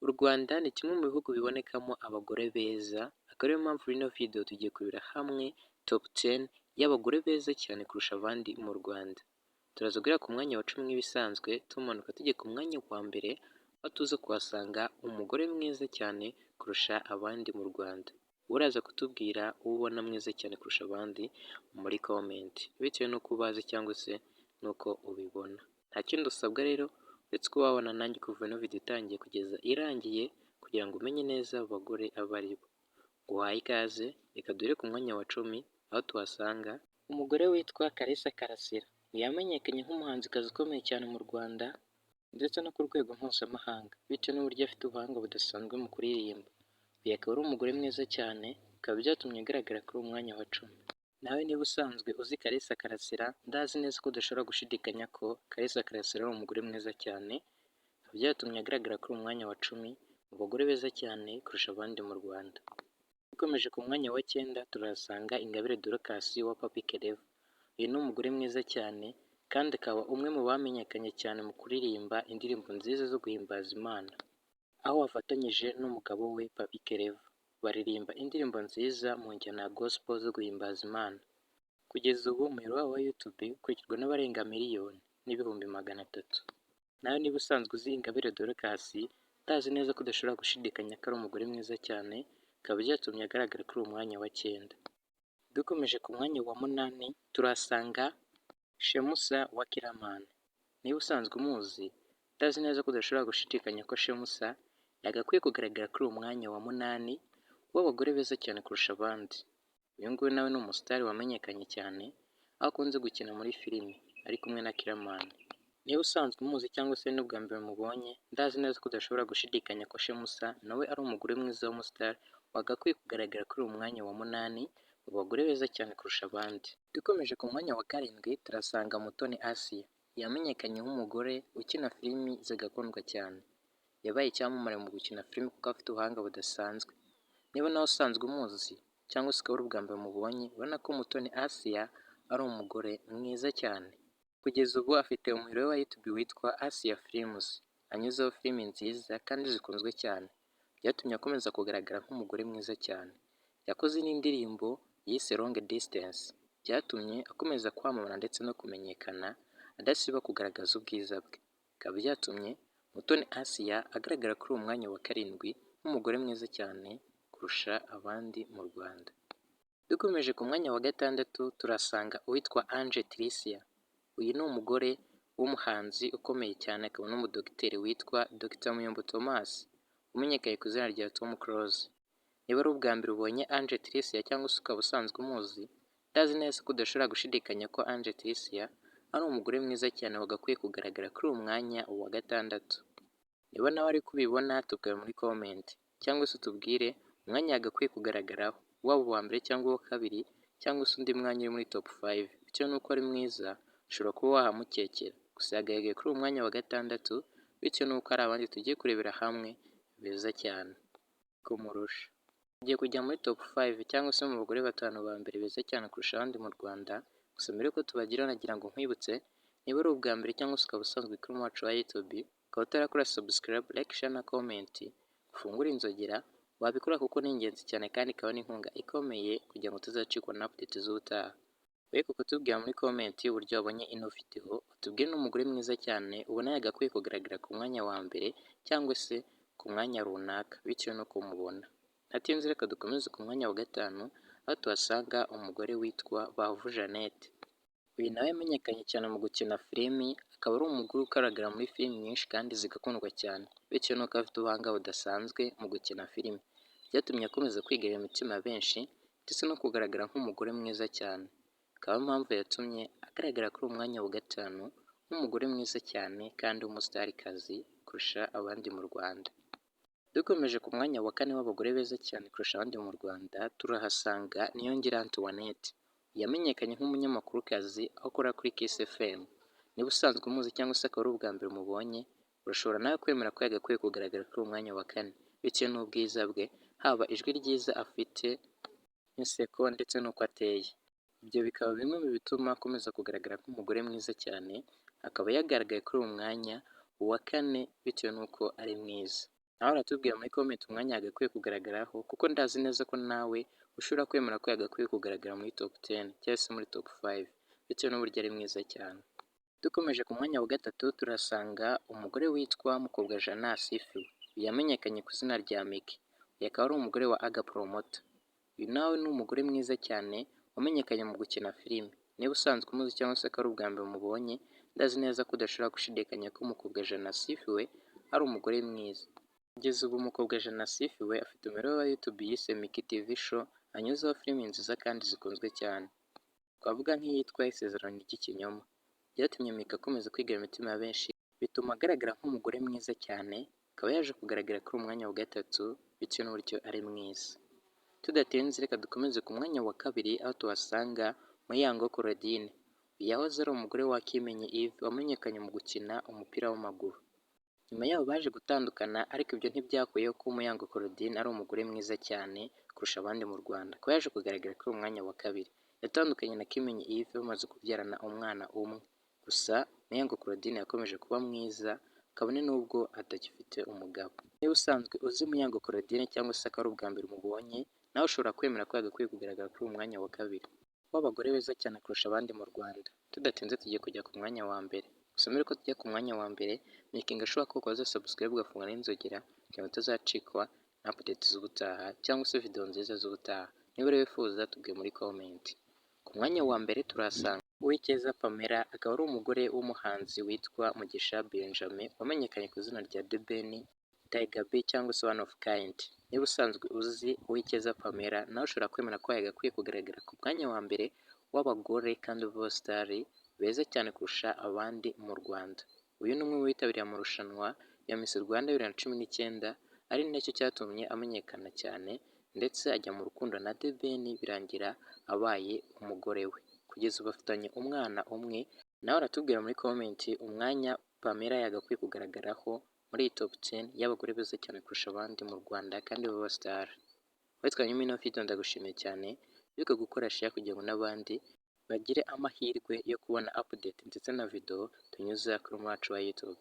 U Rwanda ni kimwe mu bihugu bibonekamo abagore beza, akaba ariyo mpamvu muri ino video tugiye kurebera hamwe top 10 y'abagore beza cyane kurusha abandi mu Rwanda. Turaza guhera ku mwanya wa 10 nk'ibisanzwe, tumanuka tujya ku mwanya wa mbere, aho tuza kuhasanga umugore mwiza cyane kurusha abandi mu Rwanda. Uraza kutubwira uwo ubona mwiza cyane kurusha abandi muri comment, bitewe n'uko ubazi cyangwa se n'uko ubibona. Nta kindi usabwa rero uretse kuba wabona nanjye kuva ino video itangiye kugeza irangiye, kugira ngo umenye neza abagore abo ari bo. Nguhaye ikaze, reka duhere ku mwanya wa 10, aho tuhasanga umugore witwa Kalisa Karasira. Yamenyekanye nk'umuhanzikazi ukomeye cyane mu Rwanda ndetse no ku rwego mpuzamahanga, bitewe n'uburyo afite ubuhanga budasanzwe mu kuririmba. Uyu akaba ari umugore mwiza cyane, bikaba byatumye agaragara kuri uwo mwanya wa 10. Nawe niba usanzwe uzi Kalisa Karasira, ndazi neza ko udashobora gushidikanya ko Kalisa Karasira ari umugore mwiza cyane, bikaba byatumye agaragara kuri uwo mwanya wa 10 mu bagore beza cyane kurusha abandi mu Rwanda. Dukomeje ku mwanya wa 9 turahasanga Ingabire Dorcas wa Papi Keleva. Uyu ni umugore mwiza cyane kandi akaba umwe mu bamenyekanye cyane mu kuririmba indirimbo nziza zo guhimbaza Imana, aho afatanyije n'umugabo we Papi Keleva. Baririmba indirimbo nziza mu njyana ya gospel zo guhimbaza Imana. Kugeza ubu umuyoboro wabo wa YouTube ukurikirwa n'abarenga miliyoni n'ibihumbi 300. Nawe niba usanzwe uzi Ingabire Dorcas, ndazi neza ko udashobora gushidikanya ko ari umugore mwiza cyane, bikaba byatumye agaragara kuri uwo mwanya wa 9. Dukomeje ku mwanya wa 8 turahasanga Shemusa wa Kiramani. Niba usanzwe umuzi, ndazi neza ko udashobora gushidikanya ko Shemusa yagakwiye kugaragara kuri uwo mwanya wa 8 w'abagore beza cyane kurusha abandi. Uyu nguyu nawe ni umusitari wamenyekanye cyane, aho akunze gukina muri filimi ari kumwe na Kiramani. Niba usanzwe umuzi cyangwa se n'ubwa mbere mubonye, ndazi neza ko udashobora gushidikanya ko Shemusa nawe ari umugore mwiza w'umusitari wagakwiye kugaragara kuri uwo mwanya wa 8 mu bagore beza cyane kurusha abandi. Dukomeje ku mwanya wa 7 turasanga Mutoni Assia. Yamenyekanye nk'umugore ukina filimi zigakundwa cyane. Yabaye icyamamare mu gukina filimi kuko afite ubuhanga budasanzwe. Niba nawe usanzwe umuzi cyangwa se ukaba ari ubwa mbere mubonye, urabona ko Mutoni Assia ari umugore mwiza cyane. Kugeza ubu afite umuyoboro wa YouTube witwa Assia Films, anyuzeho filimi nziza kandi zikunzwe cyane, byatumye akomeza kugaragara nk'umugore mwiza cyane. Yakoze n'indirimbo yise Long Distance, byatumye akomeza kwamamara ndetse no kumenyekana, adasiba kugaragaza ubwiza bwe. Bikaba byatumye Mutoni Assia agaragara kuri uwo mwanya wa 7 nk'umugore mwiza cyane kurusha abandi mu Rwanda. Dukomeje ku mwanya wa 6 turasanga uwitwa Ange Tricia. Uyu ni umugore w'umuhanzi ukomeye cyane, akaba n'umudogiteri witwa Dr Muyombo Thomas, umenyekaye ku izina rya Tom Close. Niba ari ubwa mbere ubonye Ange Tricia cyangwa se ukaba usanzwe umuzi, ndazi neza ko udashobora gushidikanya ko Ange Tricia ari umugore mwiza cyane wagakwiye kugaragara kuri uwo mwanya wa 6. Niba nawe ari kubibona, tubwire muri comment cyangwa se utubwire umwanya yagakwiye kugaragaraho, waba uwa mbere cyangwa uwa kabiri cyangwa se undi mwanya uri muri top 5. Bitewe n'uko ari mwiza ushobora kuba wahamukekera, gusa yagaragaye kuri uwo mwanya wa 6 bitewe n'uko hari abandi tugiye kurebera hamwe beza cyane kumurusha. Tugiye kujya muri top 5 cyangwa se mu bagore 5 ba mbere beza cyane kurusha abandi mu Rwanda. Gusa mbere yuko tubagira, nagira ngo nkwibutse, niba ari ubwa mbere cyangwa se ukaba usanzwe kuri wacu wa YouTube, ukaba utarakora subscribe, like, share na comment, ufungure inzogera, wabikora kuko ni ingenzi cyane kandi ikaba n'inkunga ikomeye kugira ngo tuzacikwa na update z'ubutaha. Ariko kutubwira muri comment uburyo wabonye ino video, utubwire n'umugore mwiza cyane ubona yagakwiye kugaragara ku mwanya wa mbere cyangwa se ku mwanya runaka bitewe n'uko mubona. Ntatinze reka dukomeze ku mwanya wa 5, aho tuhasanga umugore witwa Bavu Jeannette. Uyu nawe yamenyekanye cyane mu gukina filimi, akaba ari umugore ugaragara muri filimi nyinshi kandi zigakundwa cyane, bitewe n'uko afite ubuhanga budasanzwe mu gukina filimi. Byatumye akomeza kwigarurira imitima ya benshi ndetse no kugaragara nk'umugore mwiza cyane. Akaba impamvu yatumye agaragara kuri uwo mwanya wa 5 nk'umugore mwiza cyane kandi w'umustarikazi kurusha abandi mu Rwanda. Dukomeje ku mwanya wa 4 w'abagore beza cyane kurusha abandi mu Rwanda turahasanga Niyongira Antoinette. Yamenyekanye nk'umunyamakurukazi aho akora kuri Kiss FM. Niba usanzwe umuzi cyangwa se akaba ari ubwa mbere mubonye, urashobora nawe kwemera ko yagakwiye kugaragara kuri uwo mwanya wa 4 bitewe n'ubwiza bwe, haba ijwi ryiza afite, inseko ndetse n'uko ateye. Ibyo bikaba bimwe mu bituma akomeza kugaragara nk'umugore mwiza cyane, akaba yagaragaye kuri uwo mwanya wa 4 bitewe n'uko ari mwiza. nawe uratubwira muri comment umwanya yagakwiye kugaragaraho kuko ndazi neza ko nawe ushobora kwemera ko yagakwiye kugaragara muri top 10 cyangwa se muri top 5 bitewe n'uburyo ari mwiza cyane. Dukomeje ku mwanya wa gatatu turasanga umugore witwa Mukobwajana Asifiwe, yamenyekanye ku izina rya Miki. Uyu akaba ari umugore wa Aga Promota. Uyu nawe ni umugore mwiza cyane wamenyekanye mu gukina filime. Niba usanzwe umuzi cyangwa se ko ari ubwa mbere umubonye, ndazi neza ko udashobora gushidikanya ko Mukobwajana Asifiwe ari umugore mwiza. Kugeza ubu Mukobwajana Asifiwe afite umuyoboro wa YouTube yise Miki TV Show, anyuzaho filime nziza kandi zikunzwe cyane. Twavuga nk'iyitwa Isezerano ry'ikinyoma. Byatumye Miki akomeza kwigarurira imitima ya benshi, bituma agaragara nk'umugore mwiza cyane, akaba yaje kugaragara kuri umwanya wa gatatu bitewe n'uburyo ari mwiza. Tudatinze reka dukomeze ku mwanya wa kabiri aho tuhasanga Muyango Claudine. Uyu yahoze ari umugore wa Kimenyi Yves wamenyekanye mu gukina umupira w'amaguru. Nyuma yaho baje gutandukana ariko ibyo ntibyakuyeho ko Muyango Claudine ari umugore mwiza cyane kurusha abandi mu Rwanda, akaba yaje kugaragara kuri umwanya wa kabiri. Yatandukanye na Kimenyi Yves bamaze kubyarana umwana umwe. Gusa Muyango Claudine yakomeje kuba mwiza kabone n'ubwo atagifite umugabo. Niba usanzwe uzi Muyango Claudine cyangwa se ko ari ubwa mbere umubonye, nawe ushobora kwemera ko yagakwiye kugaragara kuri uyu mwanya wa kabiri w'abagore beza cyane kurusha abandi mu Rwanda. Tudatinze tugiye kujya ku mwanya wa mbere. Gusa mbere ko tujya ku mwanya wa mbere, makinga ashobora ko ukoze subscribe ugafunga n'inzogera kugira ngo utazacikwa na update z'ubutaha cyangwa se video nziza z'ubutaha. Niba rero wifuza tubwiye muri comment. Ku mwanya wa mbere turasanga Uwicyeza Pamela, akaba ari umugore w'umuhanzi witwa Mugisha Benjamin wamenyekanye ku izina rya The Ben, Tiger B cyangwa se One of Kind. Niba usanzwe uzi Uwicyeza Pamela, nawe ushobora kwemera ko yagakwiye kugaragara ku mwanya wa mbere w'abagore kandi b'abasitari beza cyane kurusha abandi mu Rwanda. Uyu ni umwe mu bitabiriye amarushanwa ya Miss Rwanda 2019, ari nacyo cyatumye amenyekana cyane ndetse ajya mu rukundo na The Ben birangira abaye umugore we. Kugeza ubu bafitanye umwana umwe, nawe aratubwira muri comment umwanya Pamela yagakwiye kugaragaraho muri iyi top 10 y'abagore beza cyane kurusha abandi mu Rwanda kandi b'abasitari. Witwanyemo ino video ndagushimiye cyane, wibuke gukora share kugira ngo n'abandi bagire amahirwe yo kubona update ndetse na video tunyuza kuri wacu wa YouTube.